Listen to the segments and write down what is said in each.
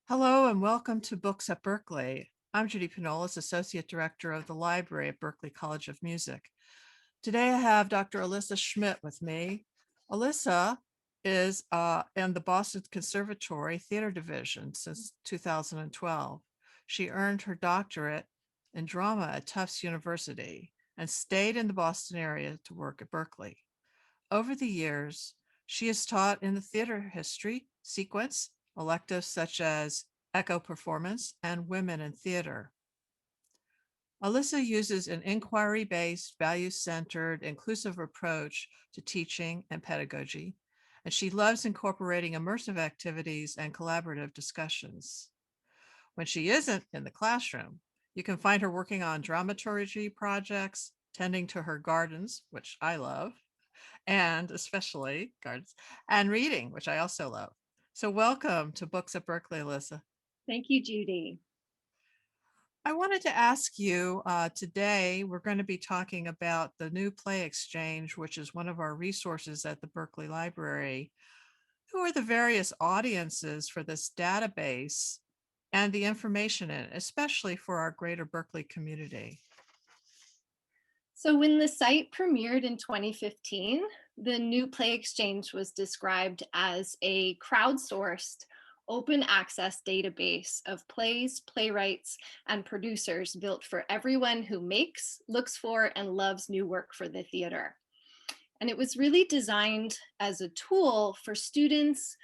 Hello and welcome to Books at Berklee. I'm Judy Pinolis, Associate Director of the Library at Berklee College of Music. Today I have Dr. Alyssa Schmidt with me. Alyssa is in the Boston Conservatory Theater Division since 2012. She earned her doctorate in drama at Tufts University and stayed in the Boston area to work at Berklee. Over the years, she has taught in the theater history, sequence, electives such as echo performance and women in theater. Alyssa uses an inquiry-based, value-centered, inclusive approach to teaching and pedagogy, and she loves incorporating immersive activities and collaborative discussions. When she isn't in the classroom, you can find her working on dramaturgy projects, tending to her gardens, which I love, and especially gardens, and reading, which I also love. So welcome to Books at Berklee, Alyssa. Thank you, Judy. I wanted to ask you today, we're going to be talking about the new Play Exchange, which is one of our resources at the Berklee Library. Who are the various audiences for this database and the information in it, especially for our greater Berklee community? So when the site premiered in 2015, the new Play Exchange was described as a crowdsourced, open access database of plays, playwrights, and producers built for everyone who makes, looks for, and loves new work for the theater. And it was really designed as a tool for students,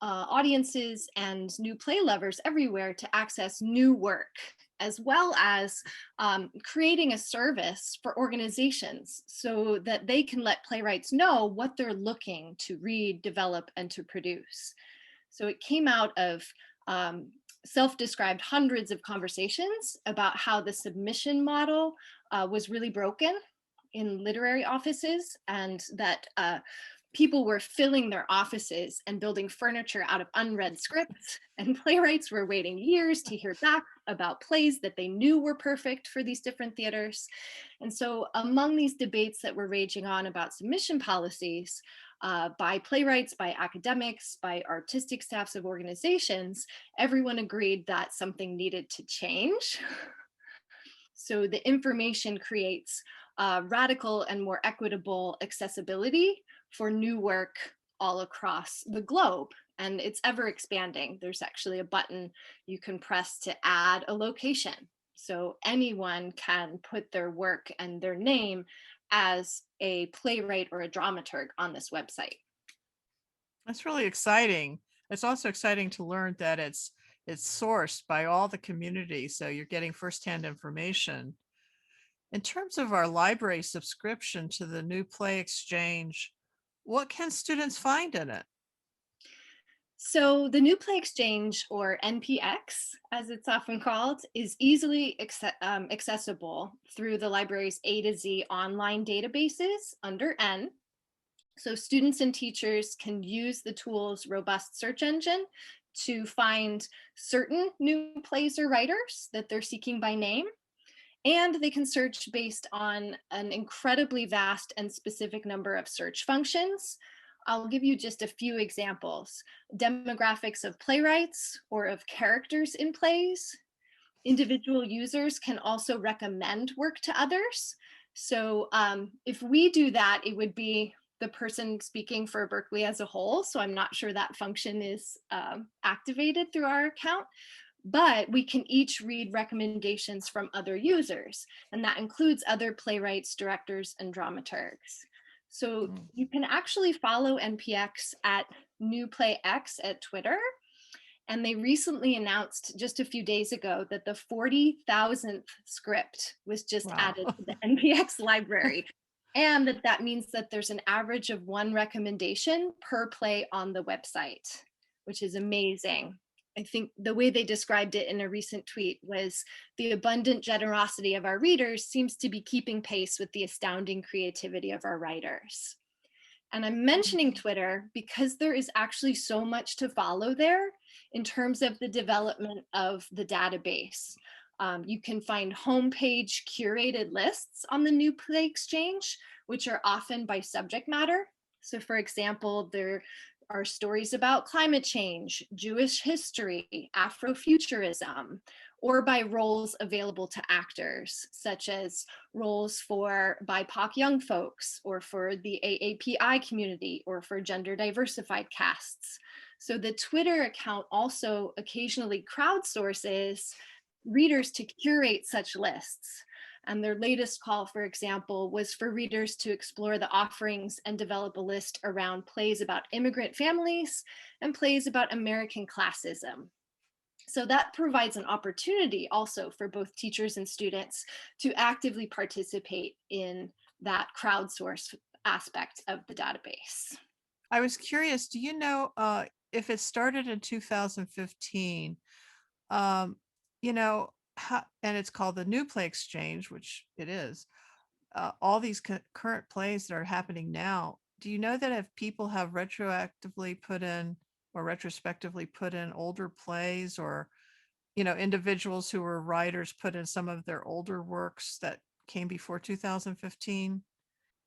audiences, and new play lovers everywhere to access new work, as well as creating a service for organizations so that they can let playwrights know what they're looking to read, develop, and to produce. So it came out of self-described hundreds of conversations about how the submission model was really broken in literary offices, and that people were filling their offices and building furniture out of unread scripts, and playwrights were waiting years to hear back about plays that they knew were perfect for these different theaters. And so among these debates that were raging on about submission policies, by playwrights, by academics, by artistic staffs of organizations, everyone agreed that something needed to change. So the information creates radical and more equitable accessibility for new work all across the globe. And it's ever expanding. There's actually a button you can press to add a location. So anyone can put their work and their name as a playwright or a dramaturg on this website. That's really exciting. It's also exciting to learn that it's sourced by all the community, so you're getting firsthand information. In terms of our library subscription to the new Play Exchange, what can students find in it? So the New Play Exchange, or NPX, as it's often called, is easily accessible through the library's A to Z online databases under N. So students and teachers can use the tool's robust search engine to find certain new plays or writers that they're seeking by name. And they can search based on an incredibly vast and specific number of search functions. I'll give you just a few examples. Demographics of playwrights or of characters in plays. Individual users can also recommend work to others. So if we do that, it would be the person speaking for Berklee as a whole. So I'm not sure that function is activated through our account, but we can each read recommendations from other users, and that includes other playwrights, directors, and dramaturgs. So Mm. you can actually follow NPX at NewPlayX at Twitter. And they recently announced just a few days ago that the 40,000th script was just Wow. added to the NPX library. And that means that there's an average of one recommendation per play on the website, which is amazing. I think the way they described it in a recent tweet was the abundant generosity of our readers seems to be keeping pace with the astounding creativity of our writers. And I'm mentioning Twitter because there is actually so much to follow there in terms of the development of the database. You can find homepage curated lists on the New Play Exchange, which are often by subject matter. So for example, there are stories about climate change, Jewish history, Afrofuturism, or by roles available to actors, such as roles for BIPOC young folks, or for the AAPI community, or for gender diversified casts. So the Twitter account also occasionally crowdsources readers to curate such lists. And their latest call, for example, was for readers to explore the offerings and develop a list around plays about immigrant families and plays about American classism. So that provides an opportunity also for both teachers and students to actively participate in that crowdsourced aspect of the database. I was curious, do you know if it started in 2015, um, how, and it's called the New Play Exchange, which it is, all these current plays that are happening now, do you know that if people have retroactively put in or retrospectively put in older plays, or individuals who were writers put in some of their older works that came before 2015?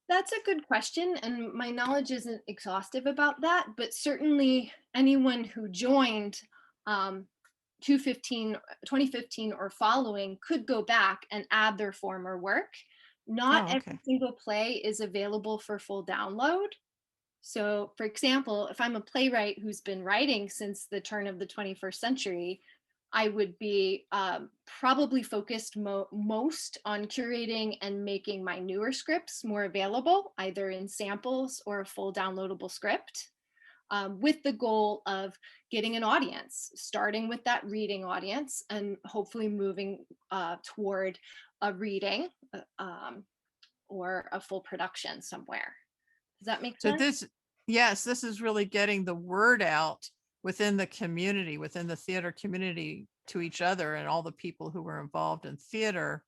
That's a good question, and my knowledge isn't exhaustive about that, but certainly anyone who joined um, 2015 or following could go back and add their former work. Not Oh, every okay. single play is available for full download. So, for example, if I'm a playwright who's been writing since the turn of the 21st century, I would be probably focused most on curating and making my newer scripts more available, either in samples or a full downloadable script, with the goal of getting an audience, starting with that reading audience and hopefully moving toward a reading or a full production somewhere. Does that make So sense? this, yes, this is really getting the word out within the community, within the theater community, to each other and all the people who were involved in theater.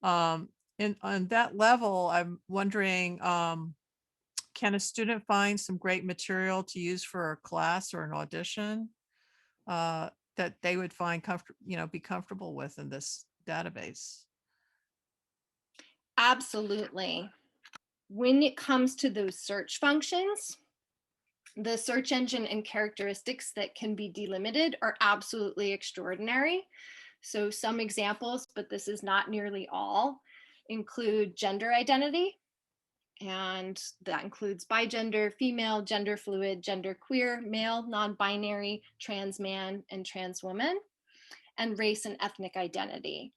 Um, and on that level, I'm wondering, can a student find some great material to use for a class or an audition that they would find comfortable, be comfortable with in this database? Absolutely. When it comes to those search functions, the search engine and characteristics that can be delimited are absolutely extraordinary. So some examples, but this is not nearly all, include gender identity, and that includes bigender, female, gender fluid, gender queer, male, non-binary, trans man, and trans woman, and race and ethnic identity,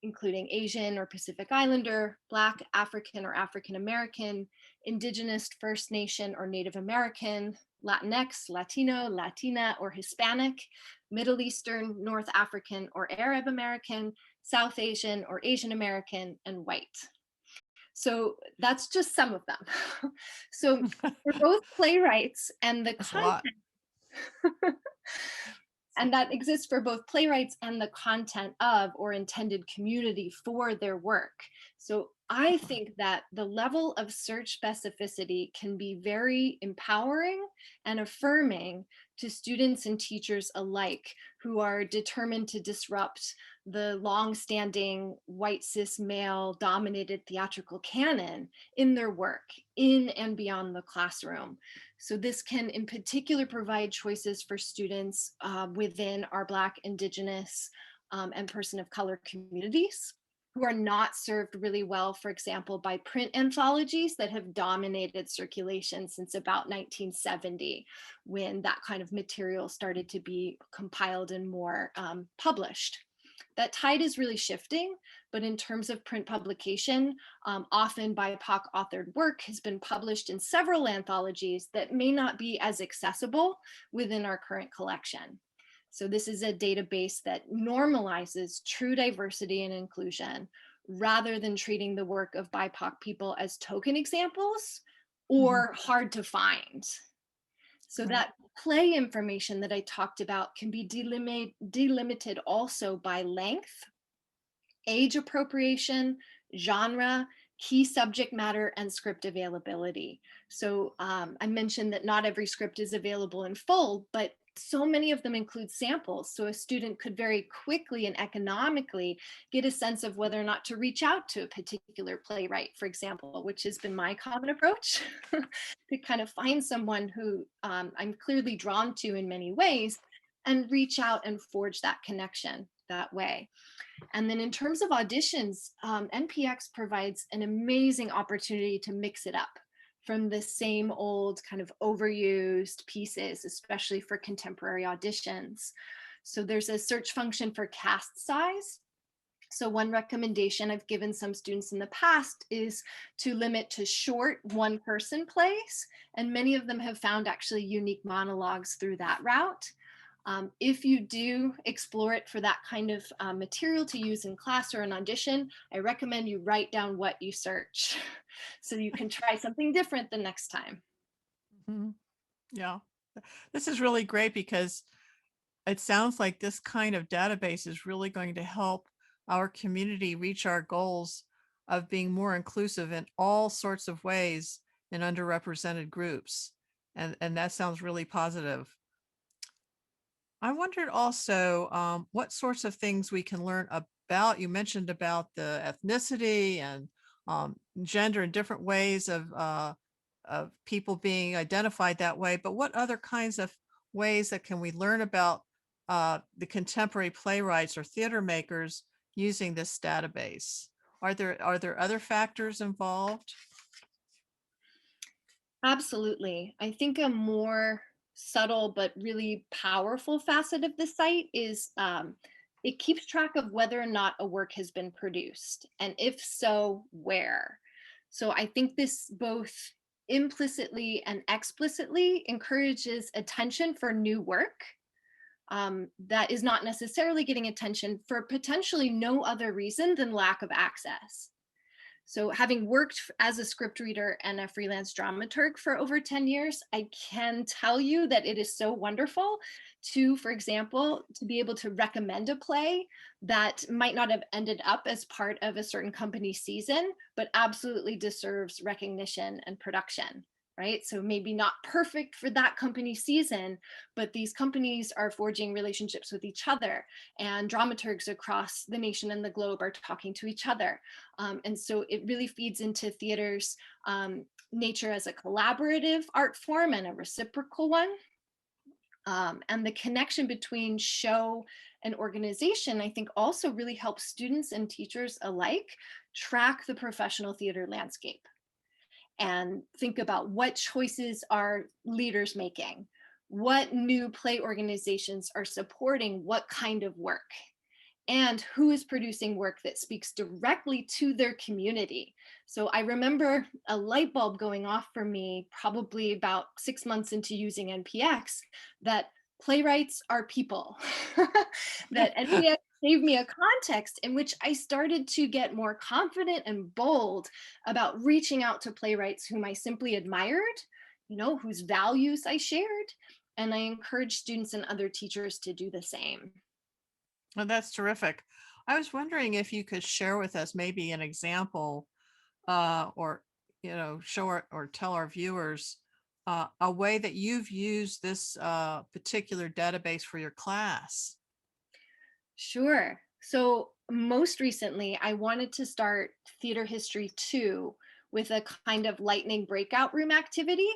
including Asian or Pacific Islander, Black, African or African American, Indigenous, First Nation or Native American, Latinx, Latino, Latina or Hispanic, Middle Eastern, North African or Arab American, South Asian or Asian American, and white. So that's just some of them. So for both playwrights and the That's a lot. content, and that exists for both playwrights and the content of or intended community for their work. So I think that the level of search specificity can be very empowering and affirming to students and teachers alike who are determined to disrupt the long-standing white cis male dominated theatrical canon in their work in and beyond the classroom. So this can in particular provide choices for students within our Black, Indigenous, and person of color communities who are not served really well, for example, by print anthologies that have dominated circulation since about 1970, when that kind of material started to be compiled and more published. That tide is really shifting, but in terms of print publication, often BIPOC authored work has been published in several anthologies that may not be as accessible within our current collection. So this is a database that normalizes true diversity and inclusion rather than treating the work of BIPOC people as token examples or hard to find. So Right. that play information that I talked about can be delimited also by length, age appropriation, genre, key subject matter, and script availability. So I mentioned that not every script is available in full, but so many of them include samples. So a student could very quickly and economically get a sense of whether or not to reach out to a particular playwright, for example, which has been my common approach to kind of find someone who I'm clearly drawn to in many ways and reach out and forge that connection that way. And then in terms of auditions, NPX provides an amazing opportunity to mix it up from the same old kind of overused pieces, especially for contemporary auditions. So there's a search function for cast size. So one recommendation I've given some students in the past is to limit to short one-person plays, and many of them have found actually unique monologues through that route. If you do explore it for that kind of material to use in class or an audition, I recommend you write down what you search so you can try something different the next time. Mhm. Yeah, this is really great because it sounds like this kind of database is really going to help our community reach our goals of being more inclusive in all sorts of ways in underrepresented groups. And that sounds really positive. I wondered also what sorts of things we can learn about. You mentioned about the ethnicity and gender and different ways of people being identified that way. But what other kinds of ways that can we learn about the contemporary playwrights or theater makers using this database? Are there other factors involved? Absolutely. I think a more subtle but really powerful facet of the site is it keeps track of whether or not a work has been produced, and if so, where. So I think this both implicitly and explicitly encourages attention for new work that is not necessarily getting attention for potentially no other reason than lack of access. So, having worked as a script reader and a freelance dramaturg for over 10 years, I can tell you that it is so wonderful to, for example, to be able to recommend a play that might not have ended up as part of a certain company's season, but absolutely deserves recognition and production. Right. So maybe not perfect for that company season, but these companies are forging relationships with each other, and dramaturgs across the nation and the globe are talking to each other. And so it really feeds into theater's nature as a collaborative art form and a reciprocal one. And the connection between show and organization, I think, also really helps students and teachers alike track the professional theater landscape and think about what choices are leaders making, what new play organizations are supporting what kind of work, and who is producing work that speaks directly to their community. So I remember a light bulb going off for me probably about 6 months into using NPX that playwrights are people, that NPX gave me a context in which I started to get more confident and bold about reaching out to playwrights whom I simply admired, whose values I shared. And I encourage students and other teachers to do the same. Well, that's terrific. I was wondering if you could share with us maybe an example or show or tell our viewers a way that you've used this particular database for your class. Sure. So most recently, I wanted to start Theater History 2 with a kind of lightning breakout room activity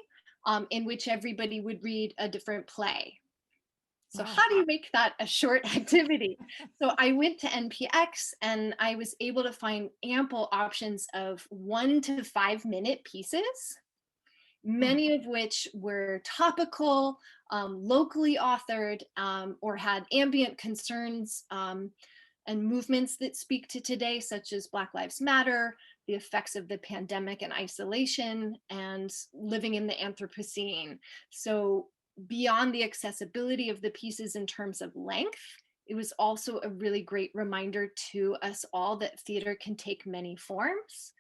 in which everybody would read a different play. So Wow. how do you make that a short activity? So I went to NPX and I was able to find ample options of 1 to 5 minute pieces, Hmm. many of which were topical, locally authored, or had ambient concerns and movements that speak to today, such as Black Lives Matter, the effects of the pandemic and isolation, and living in the Anthropocene. So, beyond the accessibility of the pieces in terms of length, it was also a really great reminder to us all that theater can take many forms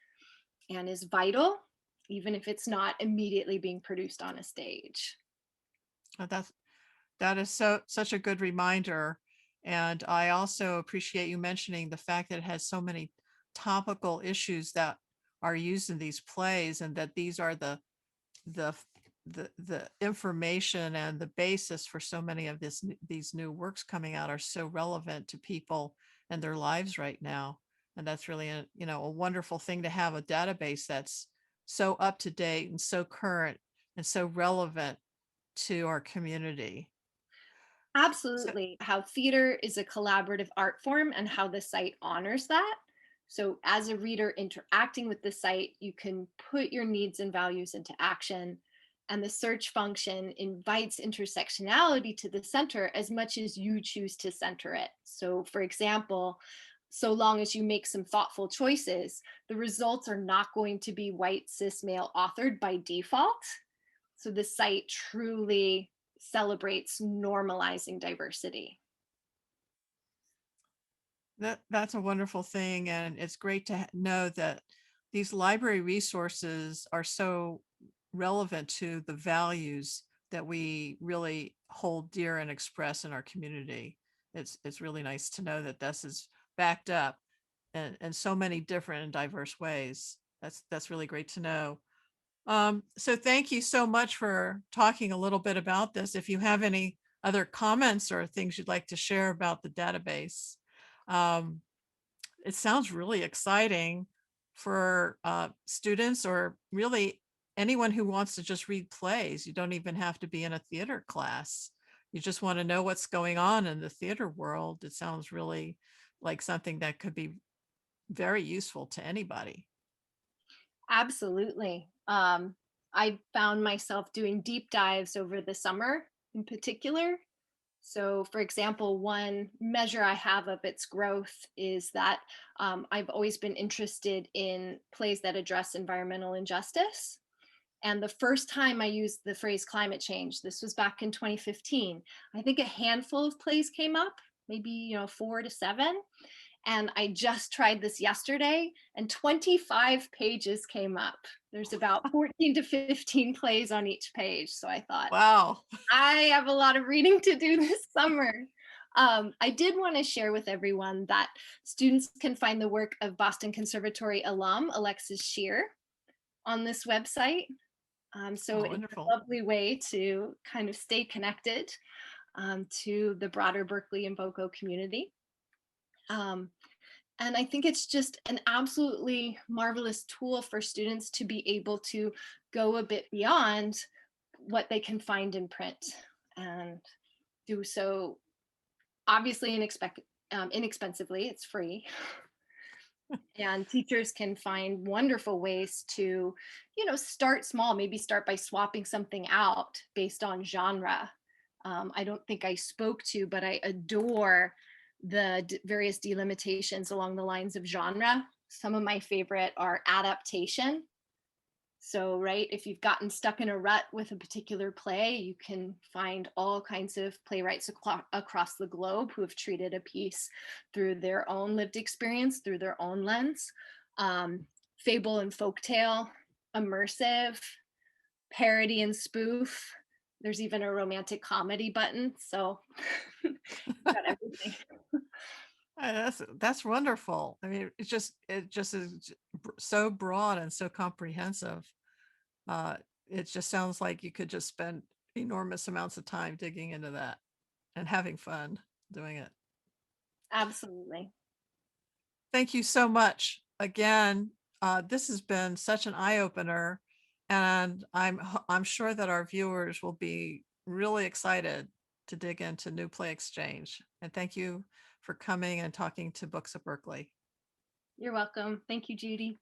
and is vital, even if it's not immediately being produced on a stage. That is such a good reminder. And I also appreciate you mentioning the fact that it has so many topical issues that are used in these plays and that these are the the information and the basis for so many of these new works coming out are so relevant to people and their lives right now. And that's really a wonderful thing to have a database that's so up to date and so current and so relevant to our community. So Absolutely. How theater is a collaborative art form and how the site honors that. So, as a reader interacting with the site, you can put your needs and values into action. And the search function invites intersectionality to the center as much as you choose to center it. So, for example, so long as you make some thoughtful choices, the results are not going to be white cis male authored by default. So the site truly celebrates normalizing diversity. that's a wonderful thing, and it's great to know that these library resources are so relevant to the values that we really hold dear and express in our community. It's really nice to know that this is backed up in so many different and diverse ways. That's really great to know. So thank you so much for talking a little bit about this. If you have any other comments or things you'd like to share about the database, um, it sounds really exciting for students or really anyone who wants to just read plays. You don't even have to be in a theater class. You just want to know what's going on in the theater world. It sounds really like something that could be very useful to anybody. Absolutely. I found myself doing deep dives over the summer in particular. So, for example, one measure I have of its growth is that I've always been interested in plays that address environmental injustice. And the first time I used the phrase climate change, this was back in 2015. I think a handful of plays came up, maybe 4 to 7. And I just tried this yesterday, and 25 pages came up. There's about 14 to 15 plays on each page. So I thought, Wow. I have a lot of reading to do this summer. I did want to share with everyone that students can find the work of Boston Conservatory alum Alexis Shear on this website. So Oh, it's wonderful. a lovely way to kind of stay connected to the broader Berklee and Boco community. Um, and I think it's just an absolutely marvelous tool for students to be able to go a bit beyond what they can find in print and do so obviously inexpensively. It's free. And teachers can find wonderful ways to start small, maybe start by swapping something out based on genre. I don't think I spoke to, but I adore the various delimitations along the lines of genre. Some of my favorite are adaptation. So, right, if you've gotten stuck in a rut with a particular play, you can find all kinds of playwrights across the globe who have treated a piece through their own lived experience, through their own lens. Fable and folktale, immersive, parody and spoof. There's even a romantic comedy button. So, got everything. That's wonderful. I mean, it just is so broad and so comprehensive. Uh, it just sounds like you could just spend enormous amounts of time digging into that and having fun doing it. Absolutely. Thank you so much again. This has been such an eye opener, and I'm sure that our viewers will be really excited to dig into New Play Exchange. And thank you for coming and talking to Books at Berklee. You're welcome. Thank you, Judy.